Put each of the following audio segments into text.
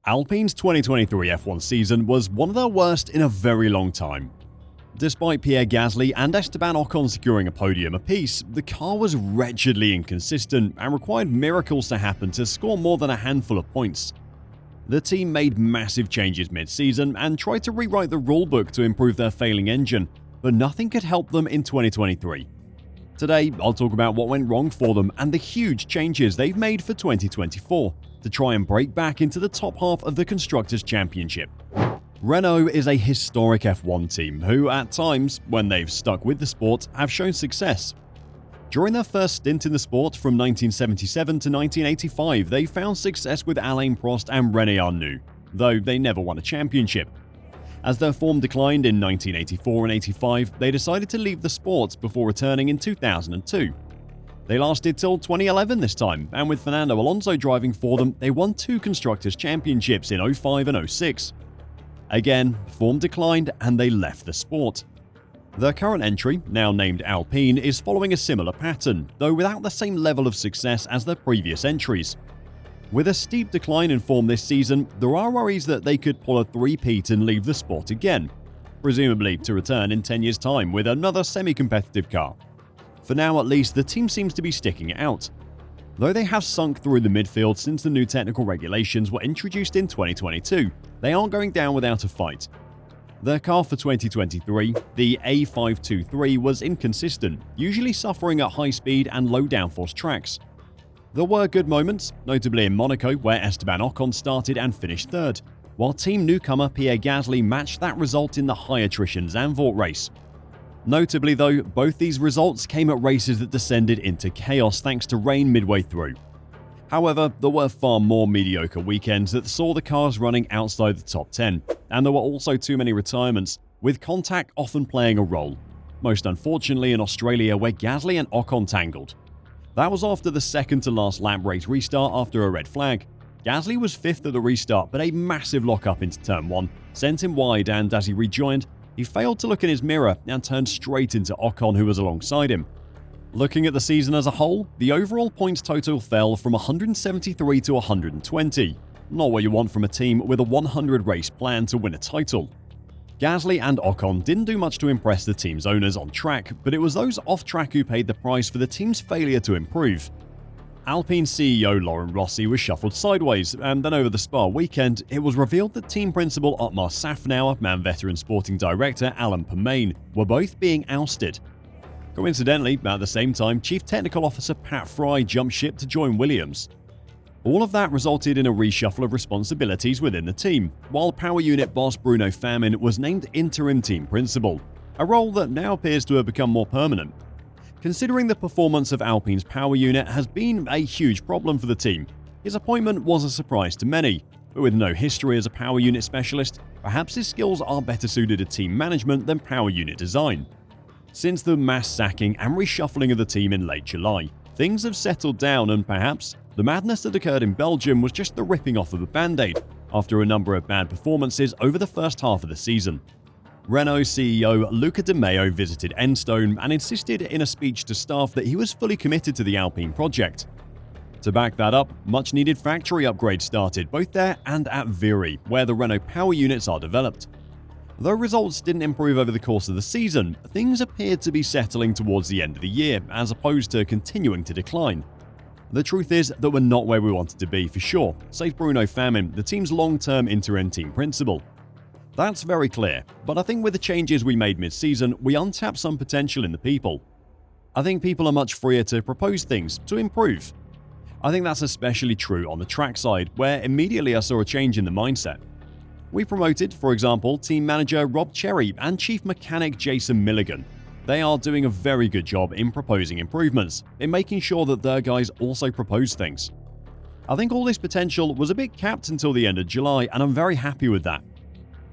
Alpine's 2023 F1 season was one of their worst in a very long time. Despite Pierre and Esteban Ocon securing a podium apiece, the car was wretchedly inconsistent and required miracles to happen to score more than a handful of points. The team made massive changes mid-season and tried to rewrite the rulebook to improve their failing engine, but nothing could help them in 2023. Today, I'll talk about what went wrong for them and the huge changes they've made for 2024 to try and break back into the top half of the Constructors' Championship. Renault is a historic F1 team who, at times, when they've stuck with the sport, have shown success. During their first stint in the sport from 1977 to 1985, they found success with Alain Prost and René Arnoux, though they never won a championship. As their form declined in 1984 and 85, they decided to leave the sport before returning in 2002. They lasted till 2011 this time, and with Fernando Alonso driving for them, they won 2 Constructors' Championships in 05 and 06. Again, form declined and they left the sport. Their current entry, now named Alpine, is following a similar pattern, though without the same level of success as their previous entries. With a steep decline in form this season, there are worries that they could pull a three-peat and leave the sport again, presumably to return in 10 years' time with another semi-competitive car. For now at least, the team seems to be sticking it out. Though they have sunk through the midfield since the new technical regulations were introduced in 2022, they aren't going down without a fight. Their car for 2023, the A523, was inconsistent, usually suffering at high speed and low downforce tracks. There were good moments, notably in Monaco where Esteban Ocon started and finished third, while team newcomer Pierre matched that result in the high attrition Zandvoort race. Notably though, both these results came at races that descended into chaos thanks to rain midway through. However, there were far more mediocre weekends that saw the cars running outside the top 10, and there were also too many retirements, with contact often playing a role, most unfortunately in Australia where Gasly and Ocon tangled. That was after the second to last lap race restart after a red flag. Gasly was 5th at the restart, but a massive lock-up into turn 1 sent him wide, and as he rejoined, he failed to look in his mirror and turned straight into Ocon, who was alongside him. Looking at the season as a whole, the overall points total fell from 173 to 120, not what you want from a team with a 100-race plan to win a title. Gasly and Ocon didn't do much to impress the team's owners on track, but it was those off-track who paid the price for the team's failure to improve. Alpine CEO Laurent Rossi was shuffled sideways, and then over the Spa weekend, it was revealed that team principal Otmar Safnauer and veteran sporting director Alain Permain were both being ousted. Coincidentally, at the same time, Chief Technical Officer Pat Fry jumped ship to join Williams. All of that resulted in a reshuffle of responsibilities within the team, while power unit boss Bruno Famin was named interim team principal, a role that now appears to have become more permanent. Considering the performance of Alpine's power unit has been a huge problem for the team, his appointment was a surprise to many, but with no history as a power unit specialist, perhaps his skills are better suited to team management than power unit design. Since the mass sacking and reshuffling of the team in late July, things have settled down, and perhaps the madness that occurred in Belgium was just the ripping off of a band-aid after a number of bad performances over the first half of the season. Renault CEO Luca De Meo visited Enstone and insisted in a speech to staff that he was fully committed to the Alpine project. To back that up, much-needed factory upgrades started both there and at Viry, where the Renault power units are developed. Though results didn't improve over the course of the season, things appeared to be settling towards the end of the year, as opposed to continuing to decline. The truth is that we're not where we wanted to be for sure, says Bruno Famin, the team's long-term interim team principal. That's very clear, but I think with the changes we made mid-season, we untapped some potential in the people. I think people are much freer to propose things, to improve. I think that's especially true on the track side, where immediately I saw a change in the mindset. We promoted, for example, team manager Rob Cherry and chief mechanic Jason Milligan. They are doing a very good job in proposing improvements, in making sure that their guys also propose things. I think all this potential was a bit capped until the end of July, and I'm very happy with that.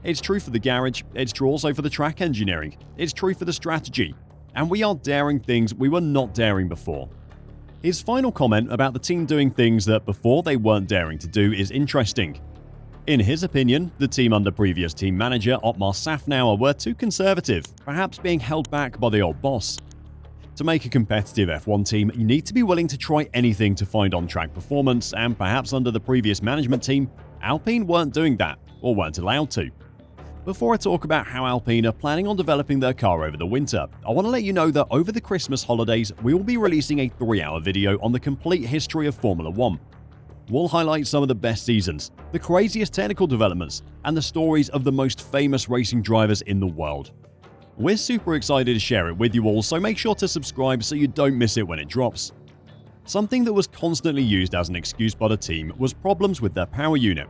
It's true for the garage, it's true also for the track engineering, it's true for the strategy, and we are daring things we were not daring before. His final comment about the team doing things that before they weren't daring to do is interesting. In his opinion, the team under previous team manager Otmar Safnauer were too conservative, perhaps being held back by the old boss. To make a competitive F1 team, you need to be willing to try anything to find on-track performance, and perhaps under the previous management team, Alpine weren't doing that, or weren't allowed to. Before I talk about how Alpine are planning on developing their car over the winter, I want to let you know that over the Christmas holidays, we will be releasing a 3-hour video on the complete history of Formula 1. We'll highlight some of the best seasons, the craziest technical developments, and the stories of the most famous racing drivers in the world. We're super excited to share it with you all, so make sure to subscribe so you don't miss it when it drops. Something that was constantly used as an excuse by the team was problems with their power unit.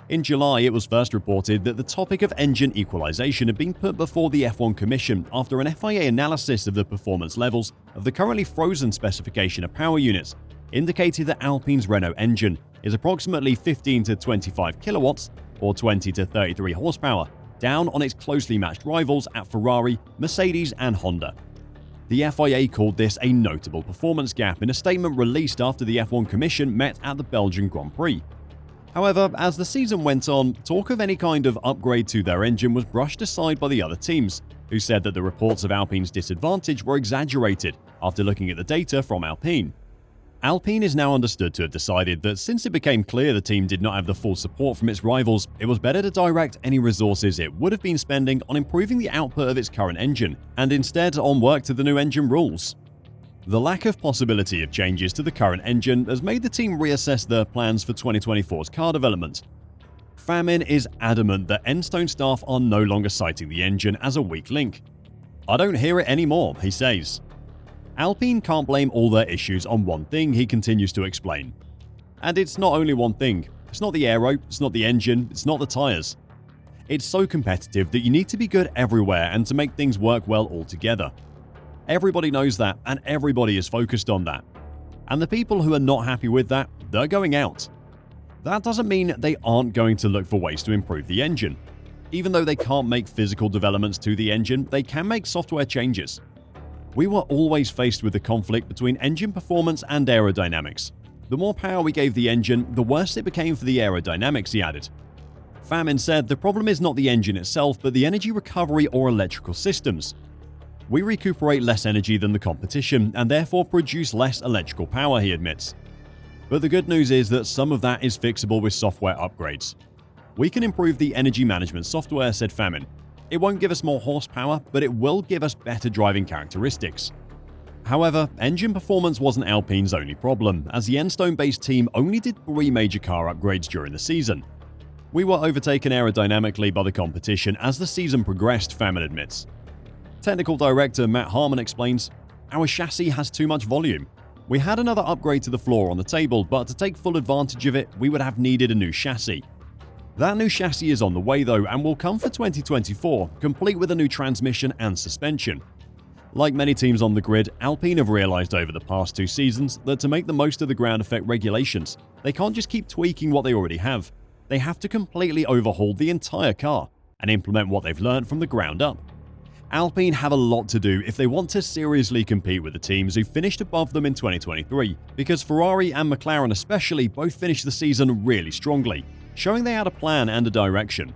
In July, it was first reported that the topic of engine equalization had been put before the F1 Commission after an FIA analysis of the performance levels of the currently frozen specification of power units indicated that Alpine's Renault engine is approximately 15 to 25 kilowatts or 20 to 33 horsepower, down on its closely matched rivals at Ferrari, Mercedes, and Honda. The FIA called this a notable performance gap in a statement released after the F1 Commission met at the Belgian Grand Prix. However, as the season went on, talk of any kind of upgrade to their engine was brushed aside by the other teams, who said that the reports of Alpine's disadvantage were exaggerated after looking at the data from Alpine. Alpine is now understood to have decided that since it became clear the team did not have the full support from its rivals, it was better to direct any resources it would have been spending on improving the output of its current engine, and instead on work to the new engine rules. The lack of possibility of changes to the current engine has made the team reassess their plans for 2024's car development. Famine is adamant that Enstone staff are no longer citing the engine as a weak link. "I don't hear it anymore," he says. Alpine can't blame all their issues on one thing, he continues to explain. And it's not only one thing. It's not the aero, it's not the engine, it's not the tyres. It's so competitive that you need to be good everywhere and to make things work well altogether. Everybody knows that, and everybody is focused on that. And the people who are not happy with that, they're going out. That doesn't mean they aren't going to look for ways to improve the engine. Even though they can't make physical developments to the engine, they can make software changes. We were always faced with the conflict between engine performance and aerodynamics. The more power we gave the engine, the worse it became for the aerodynamics, he added. Famine said the problem is not the engine itself, but the energy recovery or electrical systems. We recuperate less energy than the competition and therefore produce less electrical power, he admits. But the good news is that some of that is fixable with software upgrades. We can improve the energy management software, said Famine. It won't give us more horsepower, but it will give us better driving characteristics. However, engine performance wasn't Alpine's only problem, as the Enstone-based team only did 3 major car upgrades during the season. We were overtaken aerodynamically by the competition as the season progressed, Famine admits. Technical director Matt Harmon explains, "Our chassis has too much volume. We had another upgrade to the floor on the table, but to take full advantage of it, we would have needed a new chassis. That new chassis is on the way though and will come for 2024, complete with a new transmission and suspension." Like many teams on the grid, Alpine have realized over the past 2 seasons that to make the most of the ground effect regulations, they can't just keep tweaking what they already have. They have to completely overhaul the entire car and implement what they've learned from the ground up. Alpine have a lot to do if they want to seriously compete with the teams who finished above them in 2023, because Ferrari and McLaren especially both finished the season really strongly, showing they had a plan and a direction.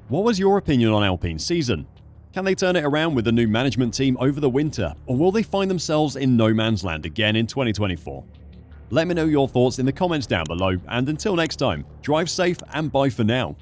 What was your opinion on Alpine's season? Can they turn it around with the new management team over the winter, or will they find themselves in no man's land again in 2024? Let me know your thoughts in the comments down below, and until next time, drive safe and bye for now.